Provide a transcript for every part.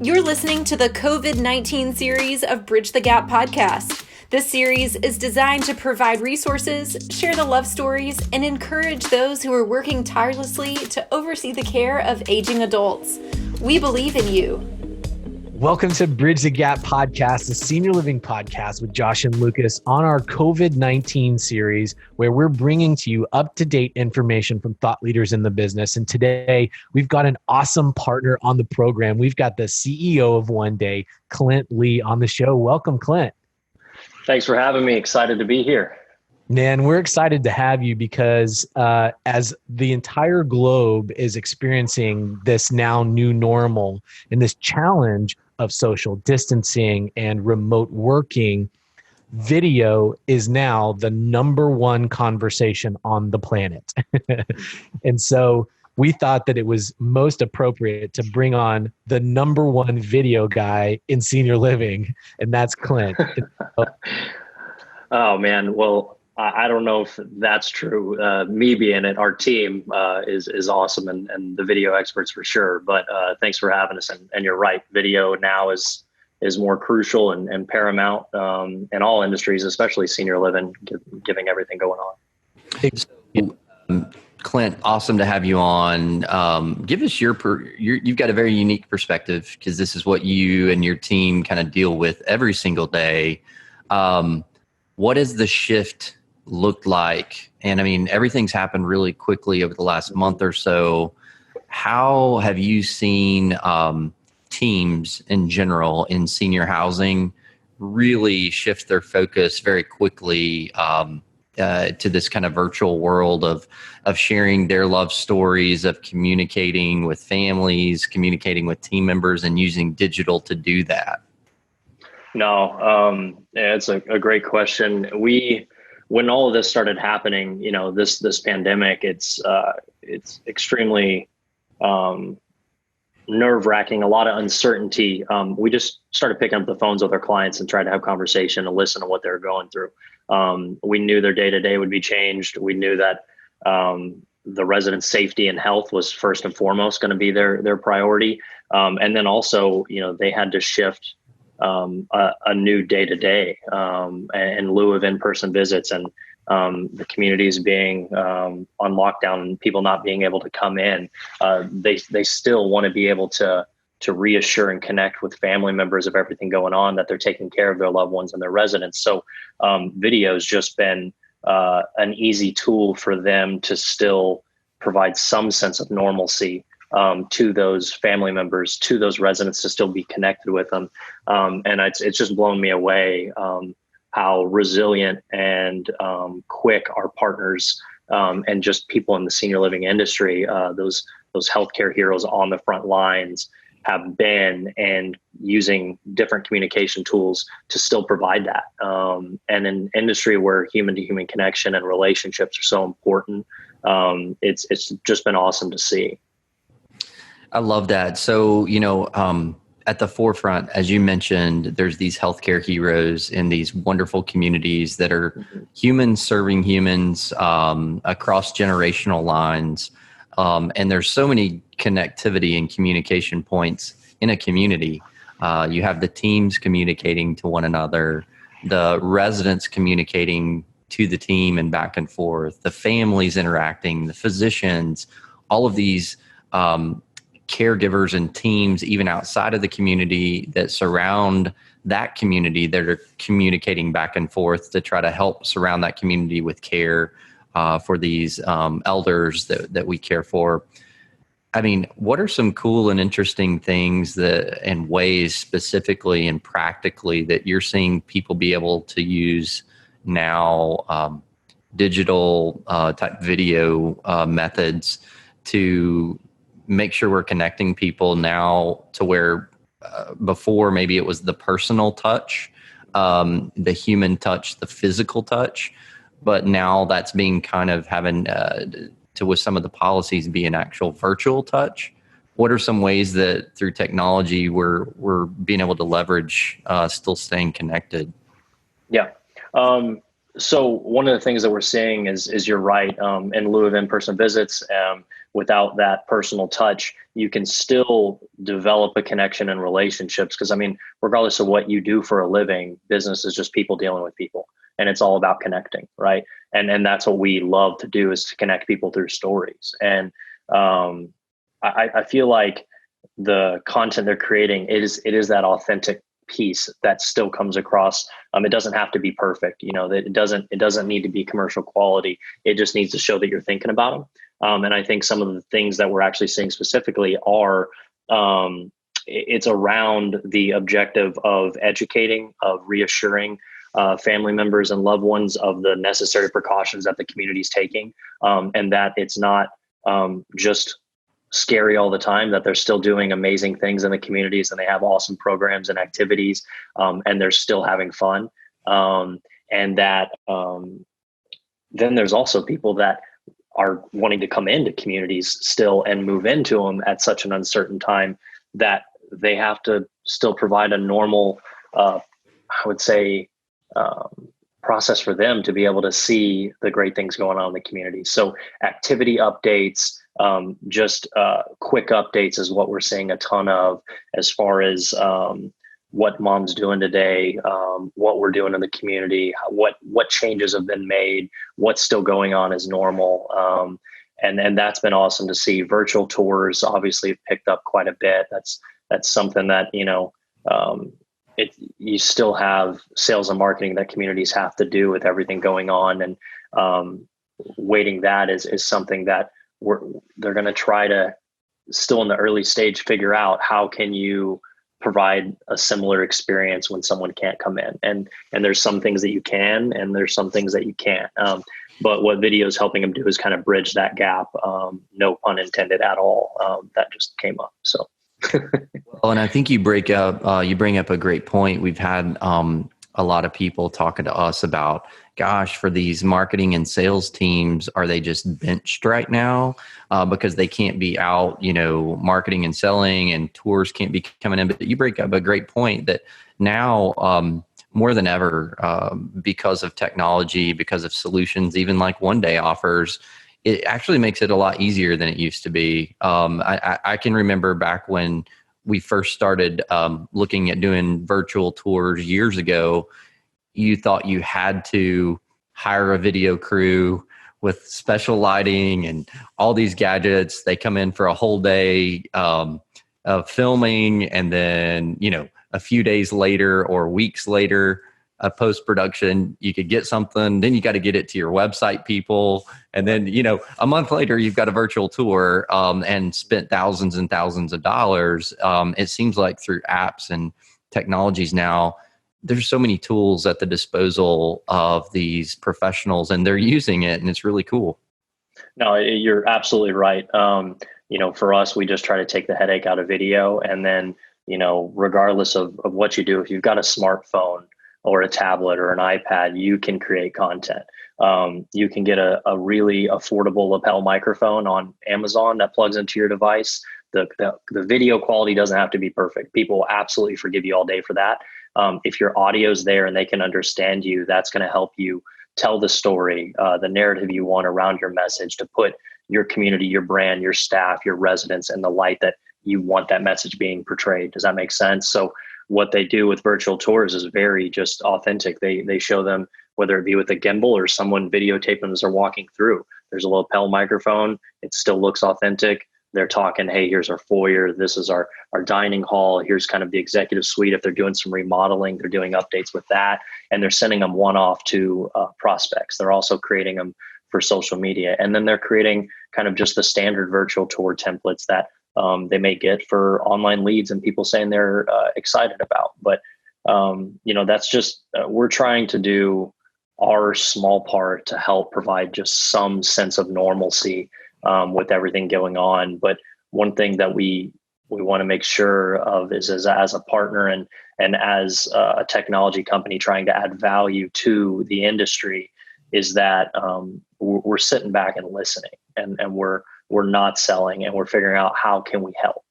You're listening to the COVID-19 series of Bridge the Gap podcast. This series is designed to provide resources, share the love stories, and encourage those who are working tirelessly to oversee the care of aging adults. We believe in you. Welcome to Bridge the Gap podcast, a senior living podcast with Josh and Lucas on our COVID-19 series, where we're bringing to you up-to-date information from thought leaders in the business. And today we've got an awesome partner on the program. We've got the CEO of OneDay, Clint Lee, on the show. Welcome, Clint. Thanks for having me. Excited to be here. Man, we're excited to have you because as the entire globe is experiencing this now new normal and this challenge of social distancing and remote working, video is now the number one conversation on the planet. And so we thought that it was most appropriate to bring on the number one video guy in senior living, and that's Clint. Oh, man. Well, I don't know if that's true. Me being it, our team is awesome and the video experts for sure. But thanks for having us. And you're right. Video now is more crucial and paramount in all industries, especially senior living, giving everything going on. Clint, awesome to have you on. Give us you've got a very unique perspective because this is what you and your team kind of deal with every single day. What has the shift looked like? And I mean, everything's happened really quickly over the last month or so. How have you seen teams in general in senior housing really shift their focus very quickly to this kind of virtual world of sharing their love stories, of communicating with families, communicating with team members, and using digital to do that? No, it's a great question. When all of this started happening, this pandemic, it's extremely nerve-wracking, a lot of uncertainty. We just started picking up the phones with our clients and tried to have conversation and listen to what they're going through. We knew their day-to-day would be changed. We knew that the residents' safety and health was first and foremost going to be their priority. And then also, they had to shift a new day-to-day in lieu of in-person visits and the communities being on lockdown and people not being able to come in. They still want to be able to reassure and connect with family members of everything going on, that they're taking care of their loved ones and their residents. So video has just been an easy tool for them to still provide some sense of normalcy to those family members, to those residents, to still be connected with them. And it's just blown me away how resilient and quick our partners and just people in the senior living industry, those healthcare heroes on the front lines, have been, and using different communication tools to still provide that. And in an industry where human-to-human connection and relationships are so important, it's just been awesome to see. I love that. So, at the forefront, as you mentioned, there's these healthcare heroes in these wonderful communities that are humans serving humans across generational lines. And there's so many connectivity and communication points in a community. You have the teams communicating to one another, the residents communicating to the team and back and forth, the families interacting, the physicians, all of these caregivers and teams, even outside of the community that surround that community, that are communicating back and forth to try to help surround that community with care for these elders that we care for. I mean, what are some cool and interesting things and ways specifically and practically that you're seeing people be able to use now, digital type video methods to make sure we're connecting people now to where before maybe it was the personal touch, the human touch, the physical touch, but now that's being kind of having with some of the policies be an actual virtual touch. What are some ways that through technology we're being able to leverage still staying connected? Yeah. So one of the things that we're seeing is you're right, in lieu of in-person visits, without that personal touch, you can still develop a connection and relationships. Because I mean, regardless of what you do for a living, business is just people dealing with people, and it's all about connecting, right? And that's what we love to do, is to connect people through stories. And I feel like the content they're creating, it is that authentic piece that still comes across. It doesn't have to be perfect, that it doesn't need to be commercial quality. It just needs to show that you're thinking about them. And I think some of the things that we're actually seeing specifically are, it's around the objective of educating, of reassuring family members and loved ones of the necessary precautions that the community is taking, and that it's not just scary all the time, that they're still doing amazing things in the communities, and they have awesome programs and activities, and they're still having fun. And that then there's also people that are wanting to come into communities still and move into them at such an uncertain time that they have to still provide a normal, I would say, process for them to be able to see the great things going on in the community. So activity updates, just quick updates is what we're seeing a ton of, as far as what mom's doing today, what we're doing in the community, what changes have been made, what's still going on as normal. And that's been awesome to see. Virtual tours obviously have picked up quite a bit. That's something that, you still have sales and marketing that communities have to do with everything going on. And waiting that is something that they're going to try to, still in the early stage, figure out how can you provide a similar experience when someone can't come in. And there's some things that you can, and there's some things that you can't. But what video is helping them do is kind of bridge that gap. No pun intended at all. That just came up. So. Well, and I think you bring up a great point. We've had a lot of people talking to us about, gosh, for these marketing and sales teams, are they just benched right now because they can't be out, marketing and selling, and tours can't be coming in? But you bring up a great point that now more than ever, because of technology, because of solutions, even like OneDay offers, it actually makes it a lot easier than it used to be. I can remember back when we first started looking at doing virtual tours years ago, you thought you had to hire a video crew with special lighting and all these gadgets. They come in for a whole day of filming, and then, a few days later or weeks later, post-production, you could get something, then you got to get it to your website people. And then, a month later, you've got a virtual tour and spent thousands and thousands of dollars. It seems like through apps and technologies now, there's so many tools at the disposal of these professionals, and they're using it, and it's really cool. No, you're absolutely right. For us, we just try to take the headache out of video. And then, regardless of what you do, if you've got a smartphone or a tablet or an iPad, you can create content. You can get a really affordable lapel microphone on Amazon that plugs into your device. The video quality doesn't have to be perfect. People will absolutely forgive you all day for that. If your audio's there and they can understand you, that's going to help you tell the story, the narrative you want around your message, to put your community, your brand, your staff, your residents in the light that you want that message being portrayed. Does that make sense? So what they do with virtual tours is very just authentic. They show them, whether it be with a gimbal or someone videotaping them as they're walking through. There's a lapel microphone. It still looks authentic. They're talking, hey, here's our foyer. This is our dining hall. Here's kind of the executive suite. If they're doing some remodeling, they're doing updates with that. And they're sending them one-off to prospects. They're also creating them for social media. And then they're creating kind of just the standard virtual tour templates that they may get for online leads and people saying they're excited about. But, that's just, we're trying to do our small part to help provide just some sense of normalcy with everything going on. But one thing that we want to make sure of is as a partner and as a technology company trying to add value to the industry, is that we're sitting back and listening, and we're not selling, and we're figuring out how can we help.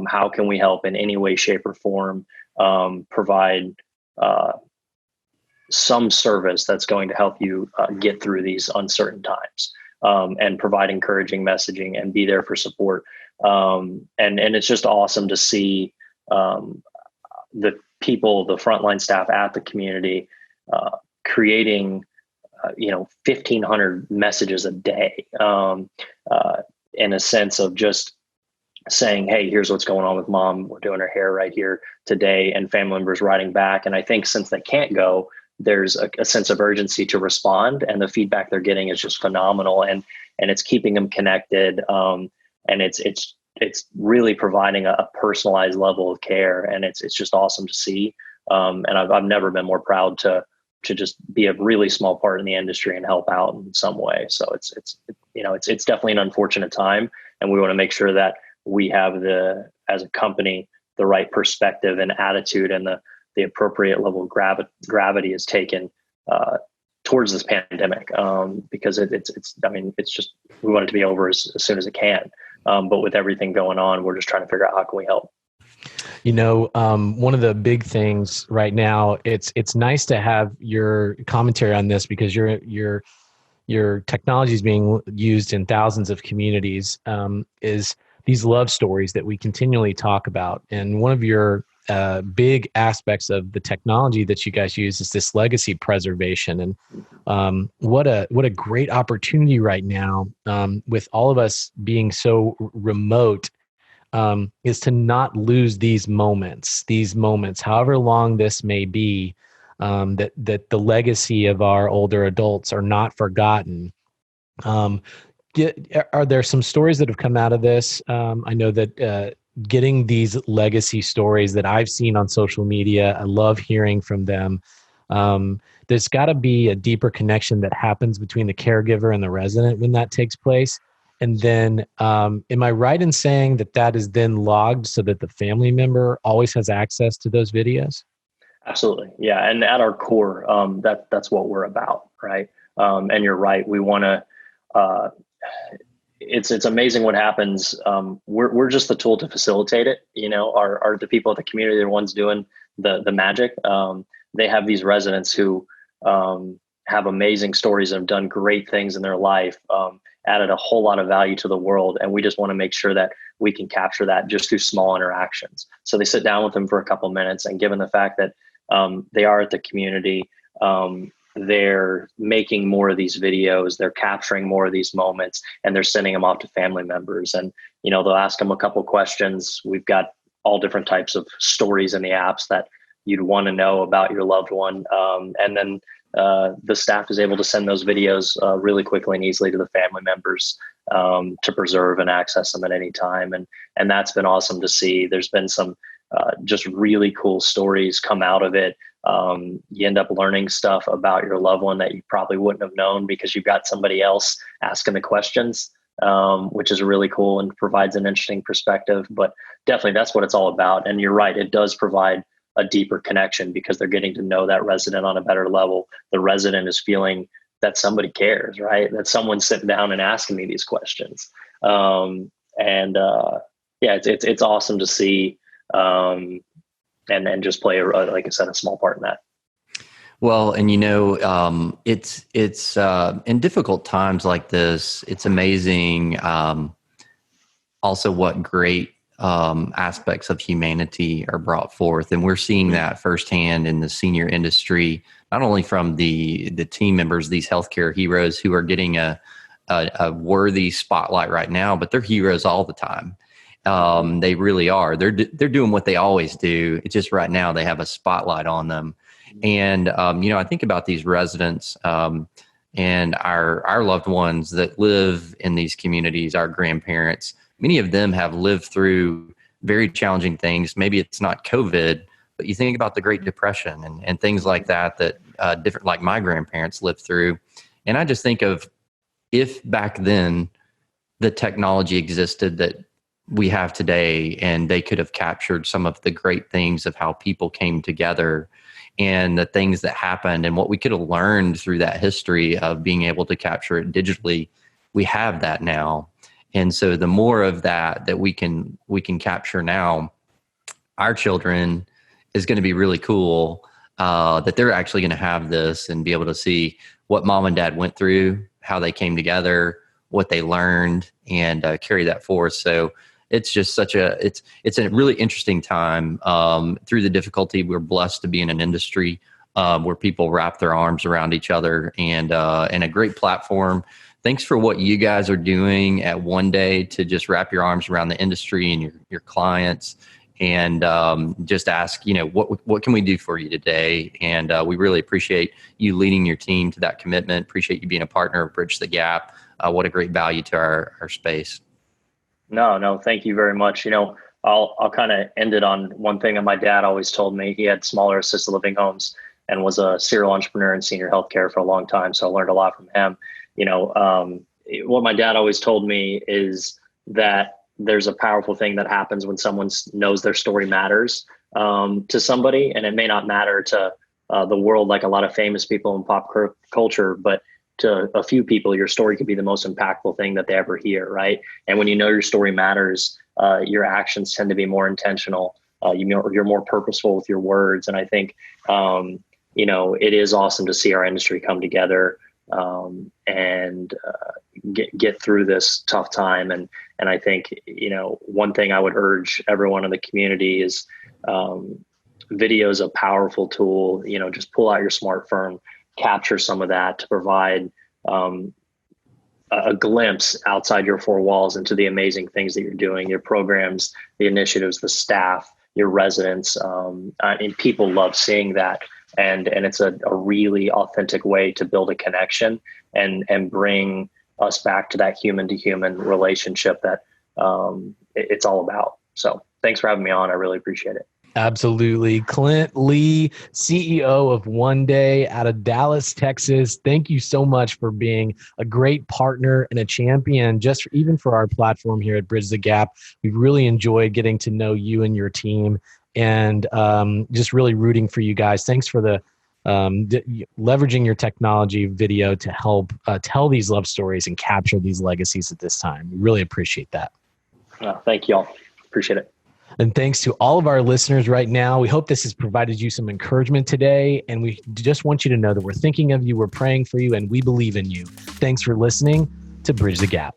How can we help in any way, shape, or form, provide some service that's going to help you get through these uncertain times. and provide encouraging messaging and be there for support. And it's just awesome to see the people, the frontline staff at the community, creating 1,500 messages a day, in a sense of just saying, hey, here's what's going on with mom. We're doing her hair right here today, and family members writing back. And I think since they can't go, there's a sense of urgency to respond, and the feedback they're getting is just phenomenal. And it's keeping them connected. And it's really providing a personalized level of care. And it's just awesome to see. And I've never been more proud to just be a really small part in the industry and help out in some way. So it's definitely an unfortunate time, and we want to make sure that we have as a company, the right perspective and attitude, and the appropriate level of gravity is taken towards this pandemic, because it's just, we want it to be over as soon as it can. But with everything going on, we're just trying to figure out how can we help. One of the big things right now, it's nice to have your commentary on this, because your technology is being used in thousands of communities, is these love stories that we continually talk about. And one of your big aspects of the technology that you guys use is this legacy preservation. And what a great opportunity right now, with all of us being so remote, is to not lose these moments, however long this may be, that the legacy of our older adults are not forgotten. Are there some stories that have come out of this? I know that getting these legacy stories that I've seen on social media, I love hearing from them. There's got to be a deeper connection that happens between the caregiver and the resident when that takes place. And then, am I right in saying that is then logged so that the family member always has access to those videos? Absolutely. Yeah. And at our core, that's what we're about. Right. And you're right. We want to, it's amazing what happens. We're just the tool to facilitate it. Are the people of the community, the ones doing the magic. They have these residents who have amazing stories and have done great things in their life, added a whole lot of value to the world. And we just want to make sure that we can capture that just through small interactions. So they sit down with them for a couple of minutes, and given the fact that they are at the community, they're making more of these videos, they're capturing more of these moments, and they're sending them off to family members. And, they'll ask them a couple questions. We've got all different types of stories in the apps that you'd want to know about your loved one. And then the staff is able to send those videos really quickly and easily to the family members to preserve and access them at any time. And that's been awesome to see. There's been some just really cool stories come out of it. You end up learning stuff about your loved one that you probably wouldn't have known because you've got somebody else asking the questions, which is really cool and provides an interesting perspective. But definitely that's what it's all about. And you're right, it does provide a deeper connection because they're getting to know that resident on a better level. The resident is feeling that somebody cares, right? That someone's sitting down and asking me these questions. It's awesome to see. And just play, like I said, a small part in that. Well, and it's in difficult times like this, it's amazing. Also, what great aspects of humanity are brought forth, and we're seeing that firsthand in the senior industry. Not only from the team members, these healthcare heroes who are getting a worthy spotlight right now, but they're heroes all the time. They really are. They're doing what they always do. It's just right now they have a spotlight on them. And, I think about these residents and our loved ones that live in these communities, our grandparents. Many of them have lived through very challenging things. Maybe it's not COVID, but you think about the Great Depression and things like that different, like my grandparents lived through. And I just think of if back then the technology existed that we have today, and they could have captured some of the great things of how people came together and the things that happened and what we could have learned through that history of being able to capture it digitally. We have that now. And so the more of that we can capture now, our children is going to be really cool that they're actually going to have this and be able to see what mom and dad went through, how they came together, what they learned and carry that forth. So it's just it's a really interesting time. Through the difficulty, we're blessed to be in an industry where people wrap their arms around each other, and a great platform. Thanks for what you guys are doing at OneDay to just wrap your arms around the industry and your clients, and just ask, what can we do for you today? And we really appreciate you leading your team to that commitment. Appreciate you being a partner of Bridge the Gap. What a great value to our space. No, thank you very much. I'll kind of end it on one thing that my dad always told me. He had smaller assisted living homes and was a serial entrepreneur in senior healthcare for a long time. So I learned a lot from him. What my dad always told me is that there's a powerful thing that happens when someone knows their story matters to somebody, and it may not matter to the world like a lot of famous people in pop culture, but to a few people, your story could be the most impactful thing that they ever hear, right? And when you know your story matters, your actions tend to be more intentional. You're more purposeful with your words, and I think it is awesome to see our industry come together and get through this tough time. And I think, one thing I would urge everyone in the community is video is a powerful tool. Just pull out your smartphone, capture some of that to provide a glimpse outside your four walls into the amazing things that you're doing, your programs, the initiatives, the staff, your residents. And people love seeing that. And it's a really authentic way to build a connection and bring us back to that human to human relationship that it's all about. So thanks for having me on. I really appreciate it. Absolutely. Clint Lee, CEO of OneDay out of Dallas, Texas. Thank you so much for being a great partner and a champion even for our platform here at Bridge the Gap. We've really enjoyed getting to know you and your team, and just really rooting for you guys. Thanks for the leveraging your technology video to help tell these love stories and capture these legacies at this time. We really appreciate that. Thank you all. Appreciate it. And thanks to all of our listeners right now. We hope this has provided you some encouragement today. And we just want you to know that we're thinking of you, we're praying for you, and we believe in you. Thanks for listening to Bridge the Gap.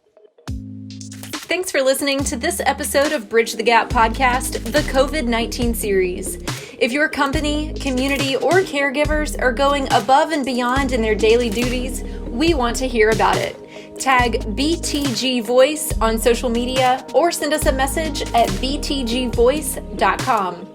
Thanks for listening to this episode of Bridge the Gap podcast, the COVID-19 series. If your company, community, or caregivers are going above and beyond in their daily duties, we want to hear about it. Tag BTG Voice on social media or send us a message at btgvoice.com.